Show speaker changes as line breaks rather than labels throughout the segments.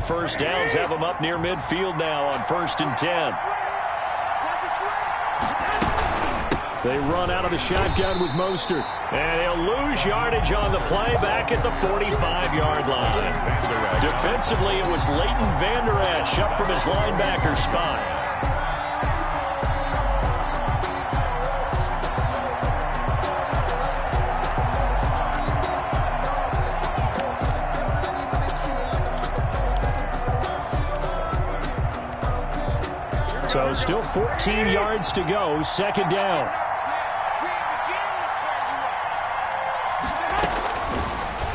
first downs have them up near midfield now on 1st and 10. They run out of the shotgun with Mostert. And he'll lose yardage on the play back at the 45-yard line. Defensively, it was Leighton Vander Esch up from his linebacker spot. So still 14 yards to go, 2nd down.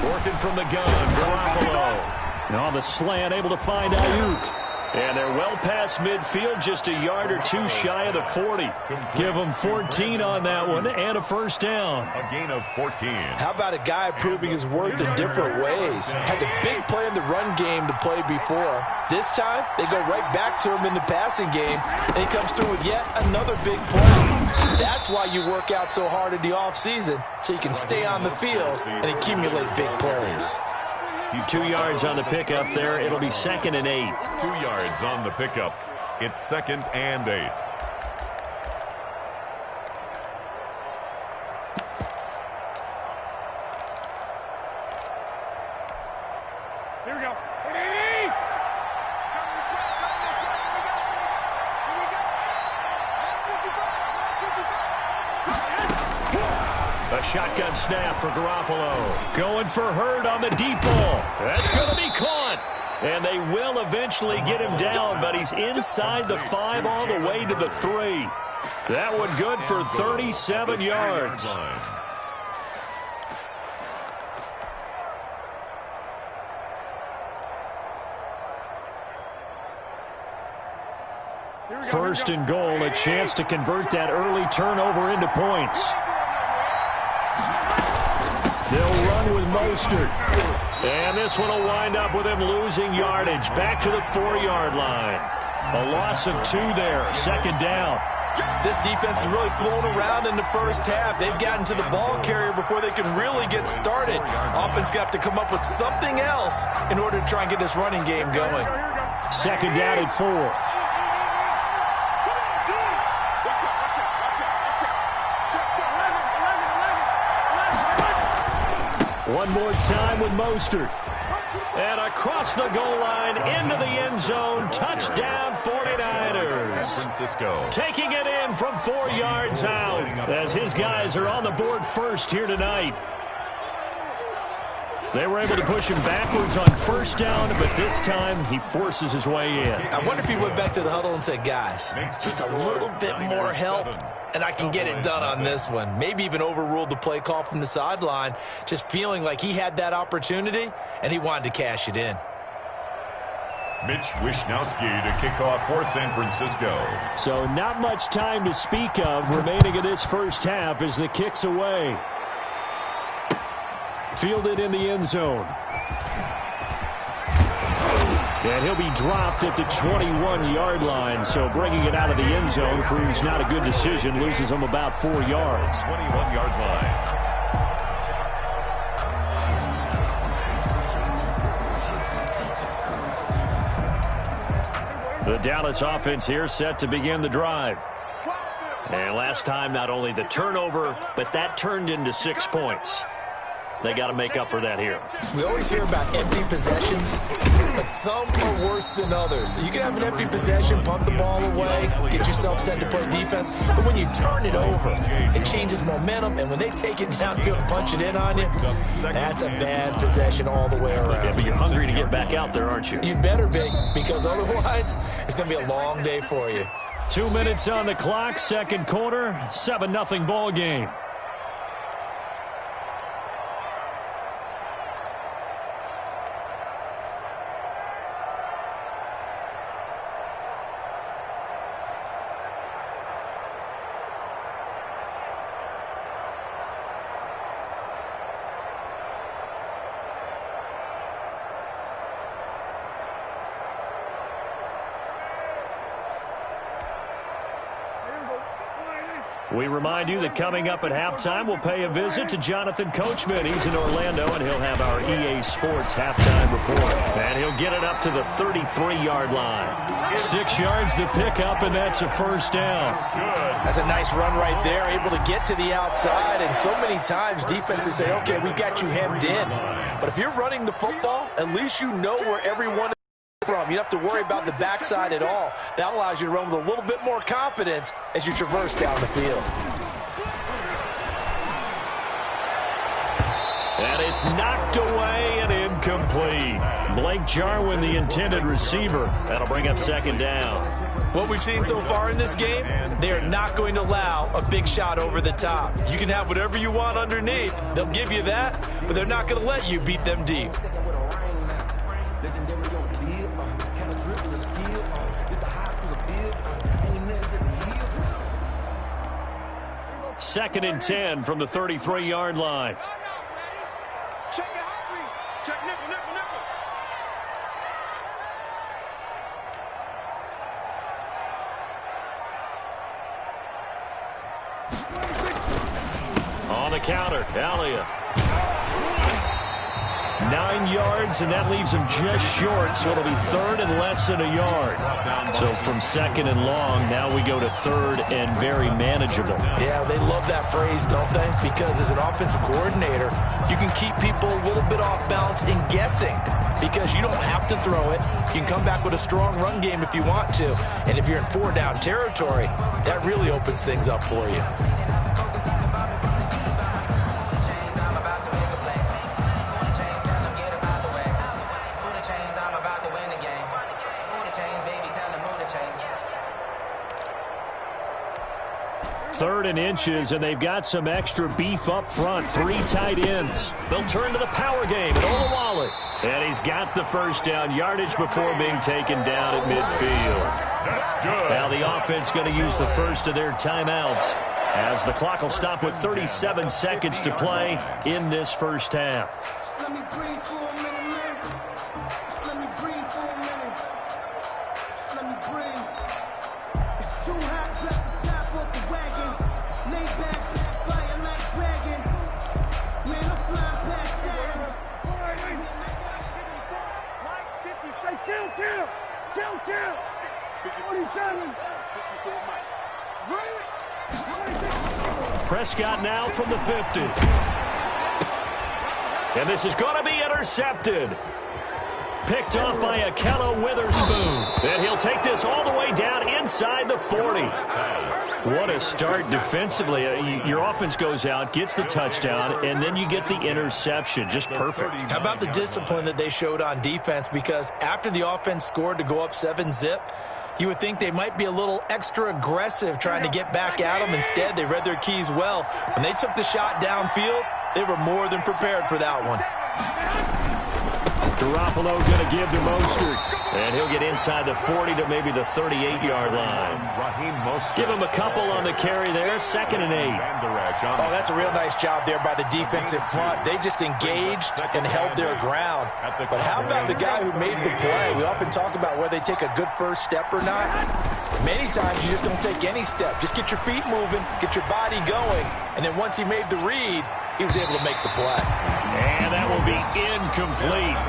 Working from the gun, Garoppolo. And on the slant, able to find Ayuk. And they're well past midfield, just a yard or two shy of the 40. Give them 14 on that one and a first down.
A gain of 14.
How about a guy proving his worth in different ways? Had the big play in the run game to play before. This time, they go right back to him in the passing game, and he comes through with yet another big play. That's why you work out so hard in the offseason, so you can stay on the field and accumulate big plays.
2 yards on the pickup there. It'll be 2nd and 8.
2 yards on the pickup. It's 2nd and 8.
Here we go.
A shotgun snap for Garoppolo. Going for Hurd on the deep ball. That's going to be caught. And they will eventually get him down, but he's inside the 5 all the way to the 3. That one good for 37 yards. First and goal, a chance to convert that early turnover into points. They'll run with Mostert. And this one will wind up with him losing yardage. Back to the 4-yard line. A loss of 2 there. 2nd down.
This defense has really flown around in the first half. They've gotten to the ball carrier before they can really get started. Offense got to come up with something else in order to try and get this running game going.
2nd down at 4. One more time with Mostert. And across the goal line, into the end zone. Touchdown, 49ers.
San Francisco.
Taking it in from 4 yards out as his guys are on the board first here tonight. They were able to push him backwards on 1st down, but this time he forces his way in.
I wonder if he went back to the huddle and said, guys, just a little bit more help, and I can get it done on this one. Maybe even overruled the play call from the sideline, just feeling like he had that opportunity, and he wanted to cash it in.
Mitch Wishnowsky to kick off for San Francisco.
So not much time to speak of remaining in this first half as the kick's away. Fielded in the end zone. And he'll be dropped at the 21-yard line. So bringing it out of the end zone proves not a good decision. Loses him about 4 yards.
21-yard line.
The Dallas offense here set to begin the drive. And last time, not only the turnover, but that turned into 6 points. They got to make up for that here.
We always hear about empty possessions, but some are worse than others. So you can have an empty possession, punt the ball away, get yourself set to play defense. But when you turn it over, it changes momentum. And when they take it downfield and punch it in on you, that's a bad possession all the way around.
Yeah, but you're hungry to get back out there, aren't you?
You better be, because otherwise it's going to be a long day for you.
2 minutes on the clock, 2nd quarter, 7-0 ball game. We remind you that coming up at halftime, we'll pay a visit to Jonathan Coachman. He's in Orlando, and he'll have our EA Sports halftime report. And he'll get it up to the 33-yard line. 6 yards to pick up, and that's a first down.
That's a nice run right there, able to get to the outside. And so many times defenses say, okay, we got you hemmed in. But if you're running the football, at least you know where everyone is from. You don't have to worry about the backside at all. That allows you to run with a little bit more confidence as you traverse down the field.
And it's knocked away and incomplete. Blake Jarwin, the intended receiver. That'll bring up second down.
What we've seen so far in this game, they are not going to allow a big shot over the top. You can have whatever you want underneath. They'll give you that, but they're not going to let you beat them deep.
Second and 10 from the 33-yard line.
Check your hot read. Check nickel, nickel, nickel.
On the counter, Elliott. 9 yards, and that leaves him just short, so it'll be third and less than a yard. So from second and long, now we go to third and very manageable.
Yeah, they love that phrase, don't they? Because as an offensive coordinator, you can keep people a little bit off balance and guessing because you don't have to throw it. You can come back with a strong run game if you want to. And if you're in 4-down territory, that really opens things up for you.
Third and inches, and they've got some extra beef up front. 3 tight ends. They'll turn to the power game at Olawale. And he's got the first down, yardage before being taken down at midfield.
That's good.
Now the offense going to use the first of their timeouts as the clock will stop with 37 seconds to play in this first half.
Let me breathe for a minute, man. Just let me breathe for a minute. Just let me breathe. It's too hot, drop the top off the wagon. Lay back, fire like dragon. Man, I'm flying past Saturn.
Like 50, say kill, kill. Kill, kill. 47. 54 Mike. Really?
Prescott now from the 50. And this is going to be intercepted. Picked off by Akello Witherspoon. And he'll take this all the way down inside the 40. What a start defensively. Your offense goes out, gets the touchdown, and then you get the interception. Just perfect.
How about the discipline that they showed on defense? Because after the offense scored to go up 7-zip, you would think they might be a little extra aggressive trying to get back at them. Instead, they read their keys well. When they took the shot downfield, they were more than prepared for that one.
Garoppolo going to give to Mostert. And he'll get inside the 40 to maybe the 38-yard line. Give him a couple on the carry there. 2nd and 8.
Oh, that's a real nice job there by the defensive front. They just engaged and held their ground. But how about the guy who made the play? We often talk about whether they take a good first step or not. Many times you just don't take any step. Just get your feet moving, get your body going, and then once he made the read, he was able to make the play.
And that will be incomplete.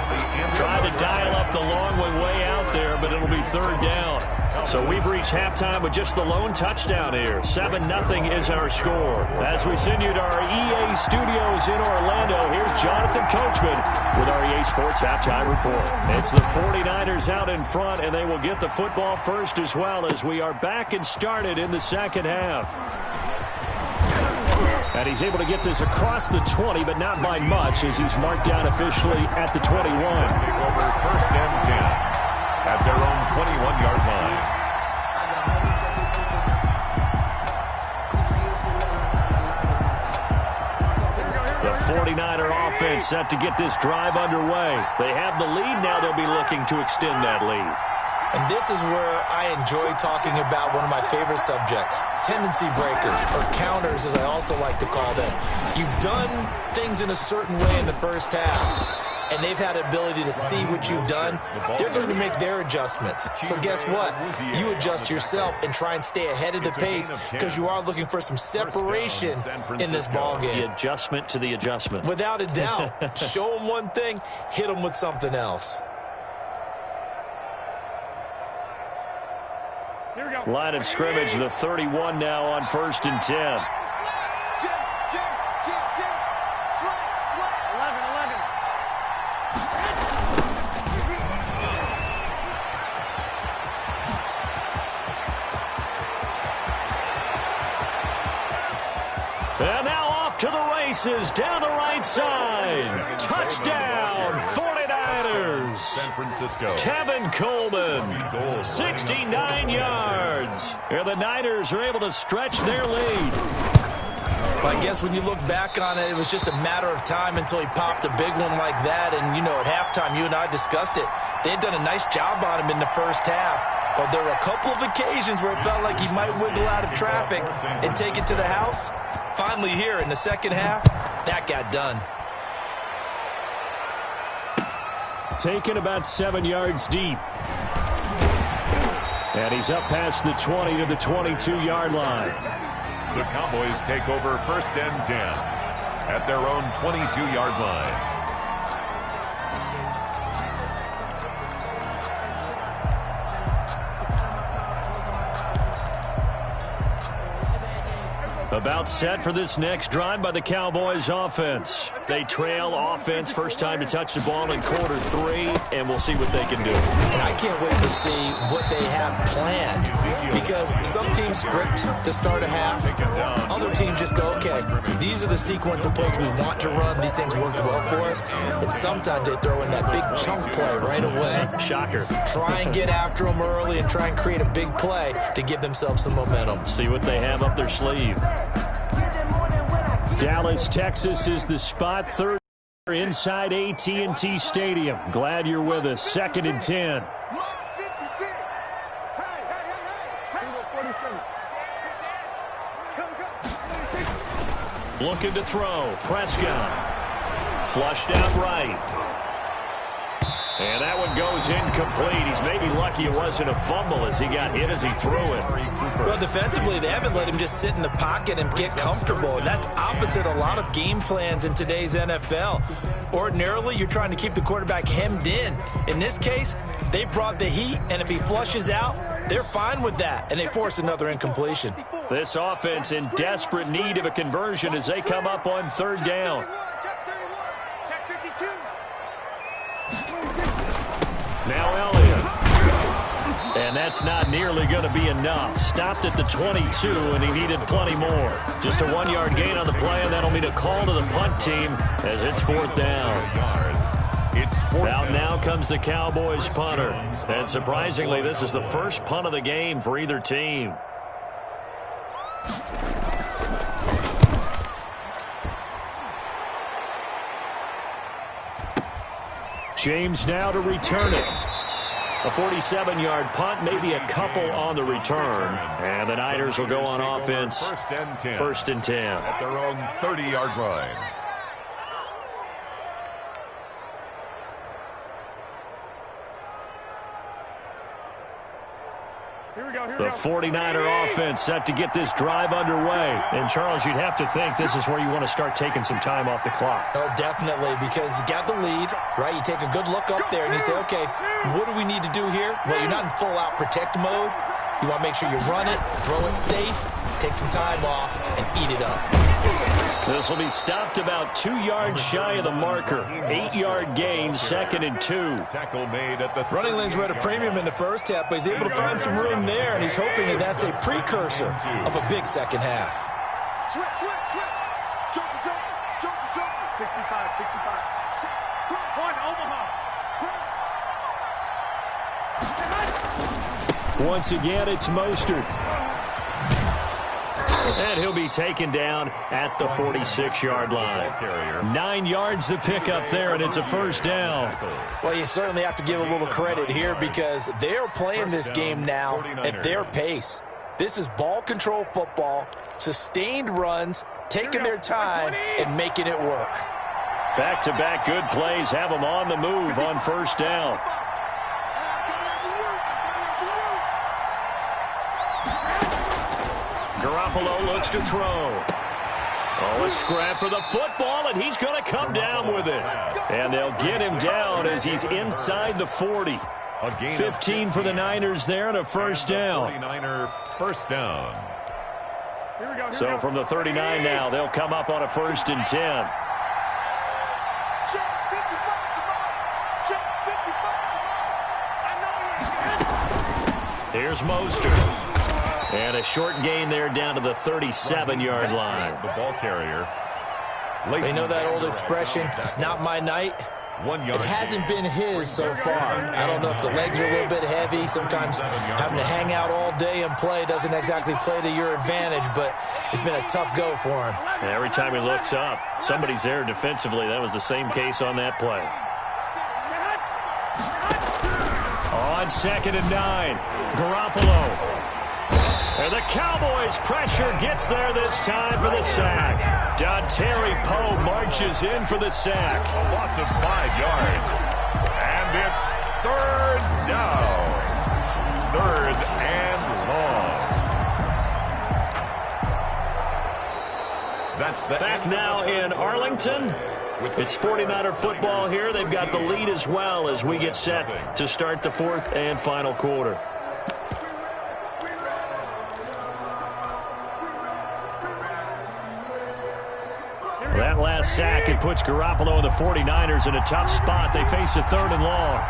Tried to dial up the long way out there, but it'll be third down. So we've reached halftime with just the lone touchdown here. 7-0 is our score. As we send you to our EA studios in Orlando, here's Jonathan Coachman with our EA Sports halftime report. It's the 49ers out in front, and they will get the football first as well as we are back and started in the second half. And he's able to get this across the 20, but not by much as he's marked down officially at the 21.
Over 1st and 10 at their own 21-yard line.
The 49er offense set to get this drive underway. They have the lead now. They'll be looking to extend that lead.
And this is where I enjoy talking about one of my favorite subjects, tendency breakers, or counters as I also like to call them. You've done things in a certain way in the first half, and they've had the ability to see what you've done, they're going to make their adjustments. So guess what? You adjust yourself and try and stay ahead of the pace because you are looking for some separation in this ball game.
The adjustment to the adjustment.
Without a doubt. Show them one thing, hit them with something else.
Here we go.
Line of scrimmage, the 31 now on 1st and 10. And now off to the races, down the right side. Touchdown, 49ers.
San Francisco.
Tevin Coleman, 69 yards. And the Niners are able to stretch their lead.
Well, I guess when you look back on it, it was just a matter of time until he popped a big one like that. And, you know, at halftime, you and I discussed it. They had done a nice job on him in the first half. But there were a couple of occasions where it felt like he might wiggle out of traffic and take it to the house. Finally here in the second half, that got done.
Taken about 7 yards deep. And he's up past the 20 to the 22-yard line.
The Cowboys take over 1st and 10 at their own 22-yard line.
About set for this next drive by the Cowboys offense. They trail offense, first time to touch the ball in quarter 3, and we'll see what they can do.
And I can't wait to see what they have planned, because some teams script to start a half. Other teams just go, okay, these are the sequence of plays we want to run. These things worked well for us. And sometimes they throw in that big chunk play right away.
Shocker.
Try and get after them early and try and create a big play to give themselves some momentum.
See what they have up their sleeve. Dallas, Texas is the spot. Third inside AT&T Stadium. Glad you're with us. 2nd and 10. Looking to throw. Prescott. Flushed out right. And that one goes incomplete. He's maybe lucky it wasn't a fumble as he got hit as he threw it.
Well, defensively, they haven't let him just sit in the pocket and get comfortable. And that's opposite a lot of game plans in today's NFL. Ordinarily, you're trying to keep the quarterback hemmed in. In this case, they brought the heat, and if he flushes out, they're fine with that, and they force another incompletion.
This offense in desperate need of a conversion as they come up on 3rd down. Now Elliott. And that's not nearly going to be enough. Stopped at the 22, and he needed plenty more. Just a 1-yard gain on the play, and that'll mean a call to the punt team as it's 4th down. Now comes the Cowboys punter. And surprisingly, this is the first punt of the game for either team. James now to return it. A 47-yard punt, maybe a couple on the return. And the Niners will go on offense. 1st and 10.
At their own 30-yard line.
The 49er offense set to get this drive underway. And, Charles, you'd have to think this is where you want to start taking some time off the clock.
Oh, definitely, because you got the lead, right? You take a good look up there and you say, okay, what do we need to do here? Well, you're not in full-out protect mode. You want to make sure you run it, throw it safe, take some time off, and eat it up.
This will be stopped about 2 yards shy of the marker. 8-yard gain, 2nd and 2.
Tackle made at the
running lanes were at a premium in the first half, but he's able to find some room there, and he's hoping that that's a precursor of a big second half.
Switch. Jump. 65. Point, Omaha.
Once again, it's Mostert. And he'll be taken down at the 46-yard line. 9 yards to pick up there, and it's a 1st down.
Well, you certainly have to give a little credit here because they're playing this game now at their pace. This is ball control football, sustained runs, taking their time, and making it work.
Back-to-back good plays have them on the move on first down. Garoppolo looks to throw. Oh, a scrap for the football, and he's going to come down with it. And they'll get him down as he's inside the 40. 15 for the Niners there and a first down.
49er first down.
So from the 39 now, they'll come up on a 1st and 10. Here's Mostert. And a short gain there down to the 37-yard line.
The ball carrier.
They know that old expression, it's not my night.
1 yard.
It hasn't been his so far. I don't know if the legs are a little bit heavy. Sometimes having to hang out all day and play doesn't exactly play to your advantage, but it's been a tough go for him.
And every time he looks up, somebody's there defensively. That was the same case on that play. On 2nd and 9, Garoppolo. And the Cowboys' pressure gets there this time for the sack. Dontari Poe marches in for the sack.
A loss of 5 yards. And it's 3rd down. 3rd and long. That's the
Back now in Arlington. It's 49er football here. They've got the lead as well as we get set to start the 4th and final quarter. That last sack, it puts Garoppolo and the 49ers in a tough spot. They face a 3rd and long.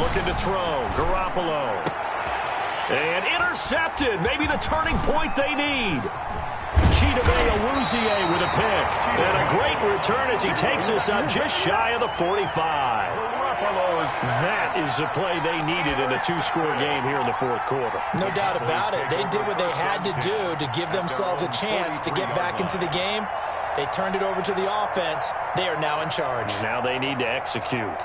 Looking to throw, Garoppolo. And intercepted, maybe the turning point they need. Chidobe Awuzie with a pick. And a great return as he takes us up just shy of the 45. That is the play they needed in a 2-score game here in the 4th quarter.
No doubt about it. They did what they had to do to give themselves a chance to get back into the game. They turned it over to the offense. They are now in charge.
Now they need to execute.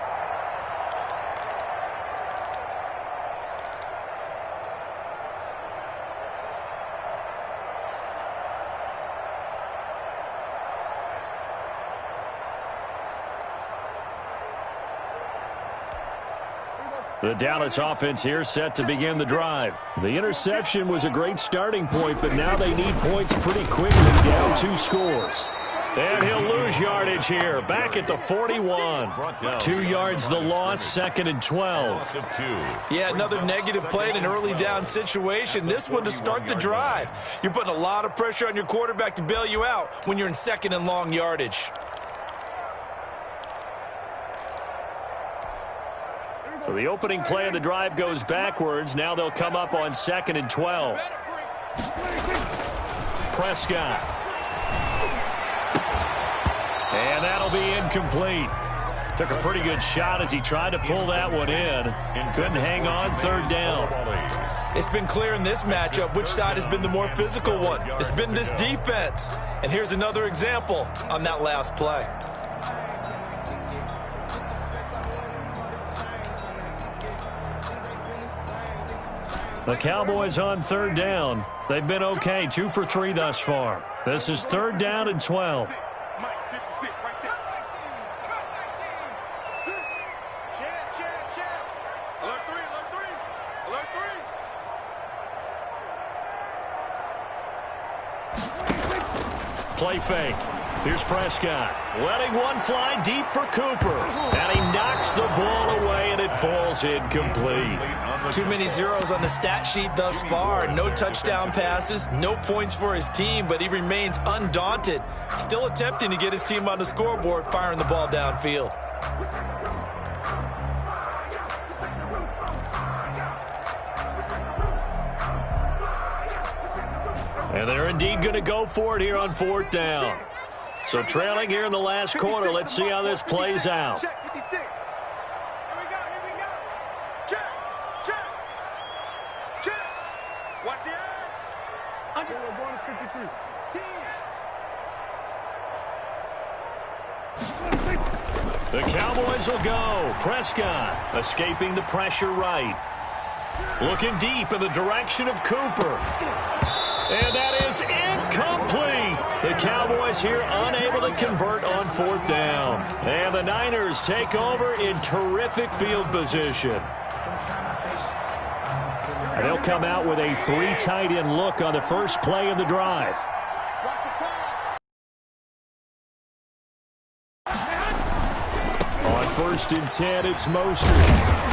The Dallas offense here set to begin the drive. The interception was a great starting point, but now they need points pretty quickly, down 2 scores. And he'll lose yardage here, back at the 41. 2 yards the loss, 2nd and 12.
Yeah, another negative play in an early down situation. This one to start the drive. You're putting a lot of pressure on your quarterback to bail you out when you're in 2nd and long yardage.
So the opening play of the drive goes backwards. Now they'll come up on 2nd and 12. Prescott. And that'll be incomplete. Took a pretty good shot as he tried to pull that one in. Couldn't hang on, 3rd down.
It's been clear in this matchup which side has been the more physical one. It's been this defense. And here's another example on that last play.
The Cowboys on 3rd down. They've been okay, 2 for 3 thus far. This is 3rd down and 12. Play fake. Here's Prescott. Letting one fly deep for Cooper. And he knocks the ball away, and it falls incomplete.
Too many zeros on the stat sheet thus far. No touchdown passes, no points for his team, but he remains undaunted. Still attempting to get his team on the scoreboard, firing the ball downfield.
And they're indeed going to go for it here on 4th down. So trailing here in the last quarter. Let's see how this plays out.
Check, 56. Here we go. Check. Watch the eye. Under. Going to 53. 10.
The Cowboys will go. Prescott escaping the pressure right. Looking deep in the direction of Cooper. And that is incomplete. The Cowboys here unable to convert on 4th down. And the Niners take over in terrific field position. And they'll come out with a 3 tight end look on the first play of the drive. On 1st and 10, it's Mostert.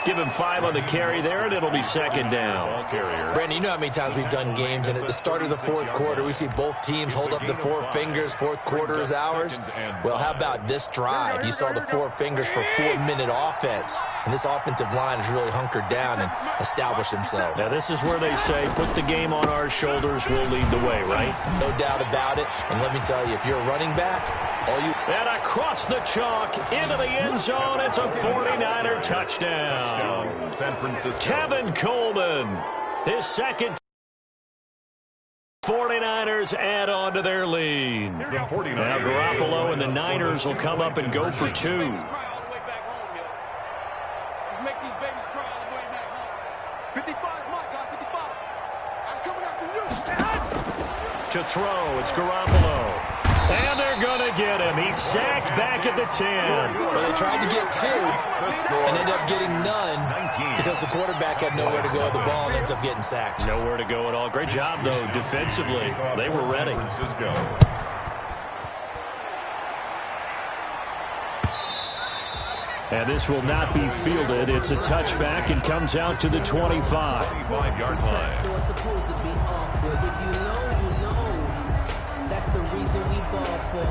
Give him 5 on the carry there, and it'll be 2nd down.
Brandon, you know how many times we've done games, and at the start of the 4th quarter, we see both teams hold up the 4 fingers. 4th quarter is ours. Well, how about this drive? You saw the 4 fingers for 4-minute offense, and this offensive line has really hunkered down and established themselves.
Now, this is where they say, put the game on our shoulders, we'll lead the way, right?
No doubt about it, and let me tell you, if you're a running back,
and across the chalk, into the end zone, it's a 49er touchdown.
San Francisco.
Tevin Coleman, his 2nd. 49ers add on to their lead. Now Garoppolo and the Niners will come up and go for 2.
Just make these babies cry all the way back home. 55 is my guy, 55. I'm coming after you.
To throw, it's Garoppolo. And they're going to get him. He's sacked back at the 10.
Well, they tried to get 2 and ended up getting none because the quarterback had nowhere to go with the ball and ends up getting sacked.
Nowhere to go at all. Great job, though, defensively. They were ready. And this will not be fielded. It's a touchback and comes out to the 25.
25-yard line.
It's supposed to be awkward. If you know, you know. That's the reason we ball for.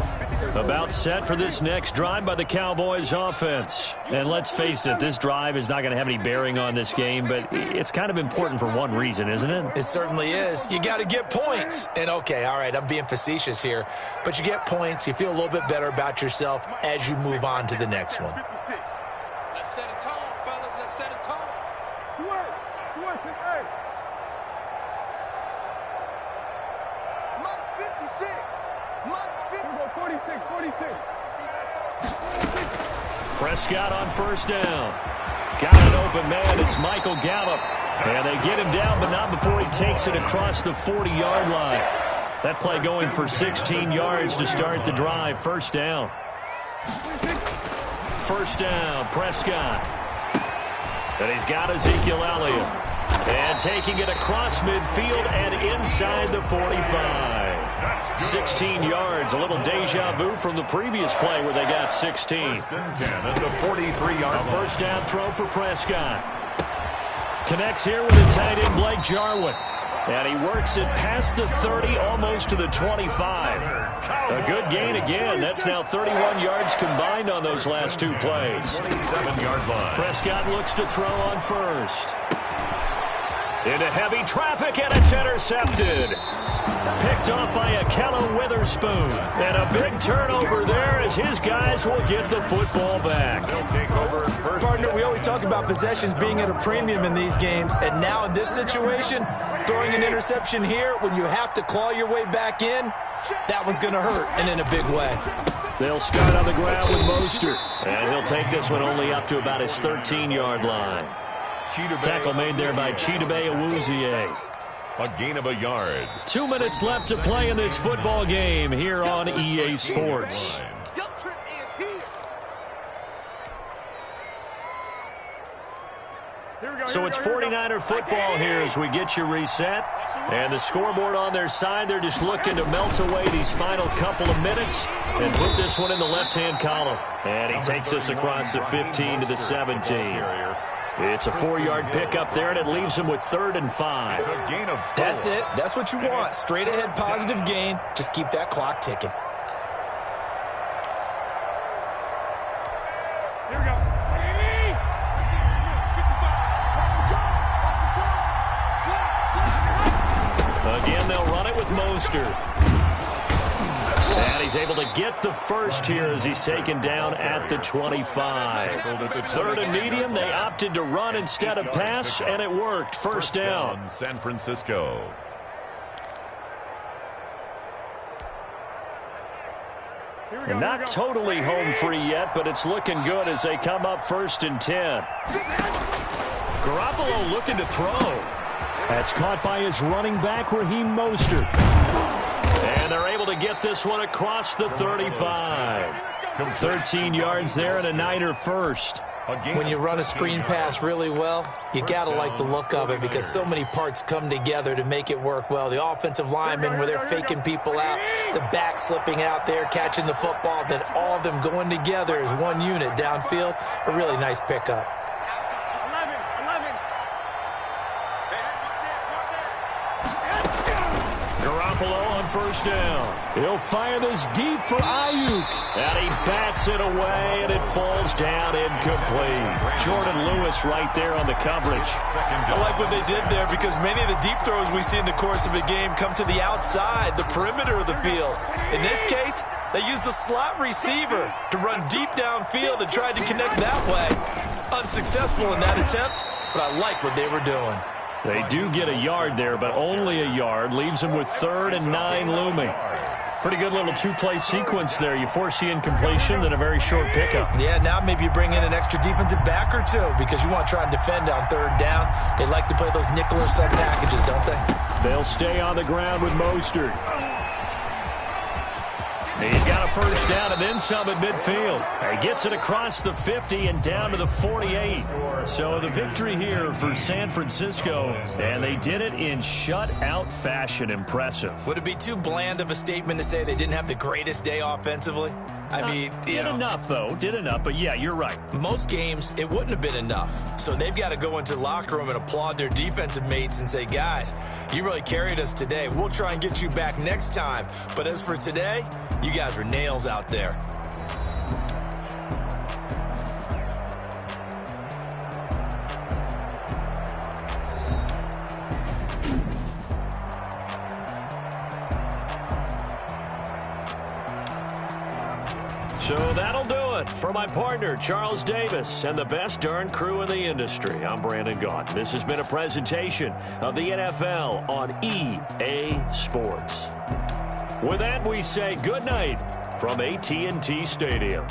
About set for this next drive by the Cowboys offense. And let's face it, this drive is not going to have any bearing on this game, but it's kind of important for one reason, isn't it?
It certainly is. You got to get points. And, okay, all right, I'm being facetious here, but you get points, you feel a little bit better about yourself as you move on to the next one.
Let's set a tone, fellas. Let's set a tone. Sweat, hey. Mike's 56. Mike's 50. 46.
Prescott on 1st down. Got an open man. It's Michael Gallup. And they get him down, but not before he takes it across the 40-yard line. That play going for 16 yards to start the drive. 1st down. 1st down, Prescott. And he's got Ezekiel Elliott. And taking it across midfield and inside the 45. 16 yards, a little deja vu from the previous play where they got 16.
1st and 10 at the 43-yard line.
A 1st down throw for Prescott. Connects here with the tight end Blake Jarwin. And he works it past the 30, almost to the 25. A good gain again. That's now 31 yards combined on those last 2 plays.
47-yard line.
Prescott looks to throw on 1st. Into heavy traffic, and it's intercepted. Picked off by Akello Witherspoon. And a big turnover there as his guys will get the football back.
They'll take over first.
Partner, we always talk about possessions being at a premium in these games, and now in this situation, throwing an interception here when you have to claw your way back in, that one's going to hurt, and in a big way.
They'll start on the ground with Mostert. And he'll take this one only up to about his 13-yard line. Tackle made there by Chidobe Awuzie.
A gain of a yard.
2 minutes left to play in this football game here on EA Sports. So it's 49er football here as we get you reset. And the scoreboard on their side, they're just looking to melt away these final couple of minutes and put this one in the left-hand column. And he takes this across the 15 to the 17. It's a 4-yard pickup there, and it leaves him with 3rd and 5.
That's it. That's what you want. Straight ahead positive gain. Just keep that clock ticking.
Here we go.
Again, they'll run it with Mostert. And he's able to get the first here as he's taken down at the 25. 3rd and medium, they opted to run instead of pass, and it worked. 1st down.
San Francisco.
And not totally home free yet, but it's looking good as they come up 1st and 10. Garoppolo looking to throw. That's caught by his running back, Raheem Mostert. And they're able to get this one across the 35. 13 yards there and a Niner first.
When you run a screen pass really well, you got to like the look of it because so many parts come together to make it work well. The offensive linemen, where they're faking people out, the back slipping out there, catching the football, then all of them going together as one unit downfield. A really nice pickup.
Garoppolo on first down. He'll fire this deep for Ayuk. And he bats it away, and it falls down incomplete. Jordan Lewis right there on the coverage.
I like what they did there because many of the deep throws we see in the course of a game come to the outside, the perimeter of the field. In this case, they used the slot receiver to run deep downfield and tried to connect that way. Unsuccessful in that attempt, but I like what they were doing.
They do get a yard there, but only a yard. Leaves them with 3rd and 9 looming. Pretty good little two-play sequence there. You force the incompletion, then a very short pickup.
Yeah, now maybe you bring in an extra defensive back or two because you want to try and defend on 3rd down. They like to play those nickel or sub packages, don't they?
They'll stay on the ground with Mostert. He's got a first down and then some at midfield. He gets it across the 50 and down to the 48. So the victory here for San Francisco, and they did it in shutout fashion. Impressive.
Would it be too bland of a statement to say they didn't have the greatest day offensively? I mean,
did enough, though. Did enough, but yeah, you're right.
Most games, it wouldn't have been enough. So they've got to go into the locker room and applaud their defensive mates and say, guys, you really carried us today. We'll try and get you back next time. But as for today, you guys were nails out there.
So that'll do it for my partner, Charles Davis, and the best darn crew in the industry. I'm Brandon Gaughan. This has been a presentation of the NFL on EA Sports. With that, we say good night from AT&T Stadium.